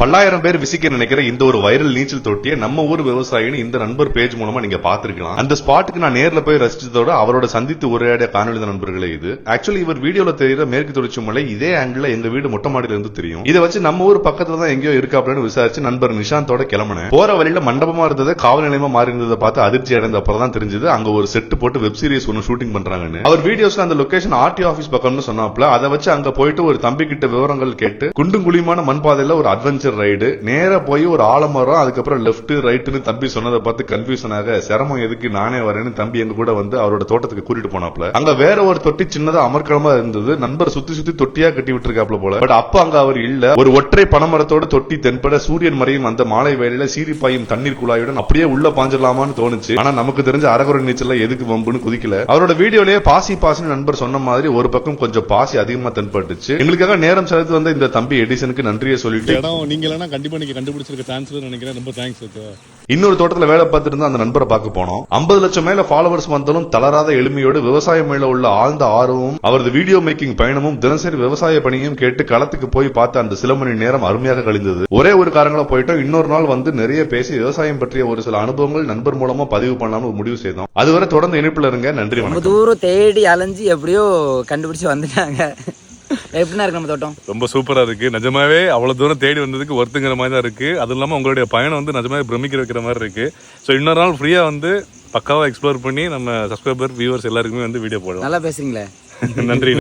பல்லாயிரம் பேர் விசிக்க நினைக்கிற இந்த ஒரு வைரல் நீச்சல் தொட்டியை நம்ம ஊர் விவசாயின்னு இந்த நண்பர் பேஜ் மூலமா நீங்க பாத்துருக்கலாம். அந்த ஸ்பாட்டுக்கு நான் நேர்ல போய் ரசிச்சதோட அவரோட சந்தித்து உரையாடிய காணொலி நண்பர்களே இது. ஆக்சுவலி இவர் வீடியோல தெரியுற மேற்கு தொடர்ச்சி மலை இதே ஆங்கிள் எங்க வீடு மொட்டை மாடியில இருந்து தெரியும். இதை வச்சு நம்ம ஊர் பக்கத்துல தான் எங்கேயோ இருக்காப்லன்னு விசாரிச்சு நண்பர் நிஷாந்தோட கிளம்பினேன். போற வழியில மண்டபமா இருந்தது காவல் நிலையமா மாறி இருந்ததை பார்த்து அதிர்ச்சி அடைந்த அப்புறம் தான் தெரிஞ்சது அங்க ஒரு செட் போட்டு வெப் சீரிஸ் ஒன்னு ஷூட்டிங் பண்றாங்கன்னு. அவர் வீடியோஸ்ல அந்த லொகேஷன் ஆர்டி ஆபீஸ் பக்கம்னு சொன்னாப்ல. அதை வச்சு அங்க போயிட்டு ஒரு தம்பி கிட்ட விவரங்கள் கேட்டு குண்டும் குழியுமான மண் பாதையில ஒரு அட்வென்ச்சர் ரைடு நேர போய் ஒரு ஆலமரம் அதுக்கப்புறம் லெப்ட் ரைட்னு தம்பி சொன்னதை பார்த்து கன்ஃபியூஷன் ஆக சிரமம் எதுக்கு நானே வரேன்னு தம்பி எங்க கூட வந்து அவரோட தோட்டத்துக்கு கூட்டிட்டு போனாப்ல. அங்க வேற ஒரு தொட்டி சின்னதா அமர்க்களமா இருந்தது. நண்பர் சுத்தி சுத்தி தொட்டியா கட்டி விட்டுருக்காப்ல போல. பட் அப்ப அங்க அவர் இல்ல. ஒரு ஒற்றை பனைமரத்தோட தொட்டி தென்பட சூரியன் மறையும் அந்த மாலை வேளையில சீறி பாயும் தண்ணீர் குழாயுடன் அப்படியே உள்ள பாஞ்சிடலாமான்னு தோணுச்சு. ஆனா நமக்கு தெரிஞ்ச அரகுறை நீச்சல் எதுக்கு வம்புன்னு குதிக்கல. அவரோட வீடியோலயே பாசின்னு நண்பர் சொன்ன மாதிரி ஒரு பக்கம் கொஞ்சம் பாசி அதிகமா தென்பட்டுச்சு. எங்களுக்காக நேரம் செலுத்தி வந்த இந்த தம்பி எடிசனுக்கு நன்றியை சொல்லிட்டு நீங்க கண்டிப்பா கண்டுபிடிச்சிருக்க சான்ஸ் நினைக்கிறேன். ரொம்ப தேங்க்ஸ். இன்னொரு தோட்டத்துல வேலை பார்த்துட்டு இருந்த அந்த நண்பரை பார்க்க போனோம். 50 லட்சம் மேல ஃபாலோவர்ஸ் வந்தாலும் தளராத எளிமையோடு விவசாயம் மேல உள்ள ஆழ்ந்த ஆர்வமும் அவரது வீடியோ மேக்கிங் பயணமும் தினசரி விவசாய பணியும் கேட்டு களத்துக்கு போய் பார்த்த அந்த சில மணி நேரம் அருமையாக கழிந்தது. ஒரே ஒரு காரணங்களா போயிட்டோம். இன்னொரு நாள் வந்து நிறைய பேசி விவசாயம் பற்றிய ஒரு சில அனுபவங்கள் நண்பர் மூலமா பதிவு பண்ணலாம்னு முடிவு செய்தோம். அதுவரை தொடர்ந்து இணைப்புல இருங்க. நன்றி. ரொம்ப தூரம் தேடி அலைஞ்சு எப்படியோ கண்டுபிடிச்சு வந்துட்டாங்க. எப்படின்னா இருக்கு நம்ம தோட்டம்? ரொம்ப சூப்பரா இருக்கு. நிஜமாவே அவ்வளவு தூரம் தேடி வந்ததுக்கு ஒருத்துங்கிற மாதிரி தான் இருக்கு. அது இல்லாம உங்களுடைய பயணம் வந்து நிஜமாவே பிரமிக்க வைக்கிற மாதிரி இருக்கு. ஸோ இன்னொரு நாள் ஃப்ரீயா வந்து பக்காவா எக்ஸ்ப்ளோர் பண்ணி நம்ம சப்ஸ்கிரைபர் வியூவர்ஸ் எல்லாருக்குமே வந்து வீடியோ போடலாம். நல்லா பேசுறீங்களே. நன்றி.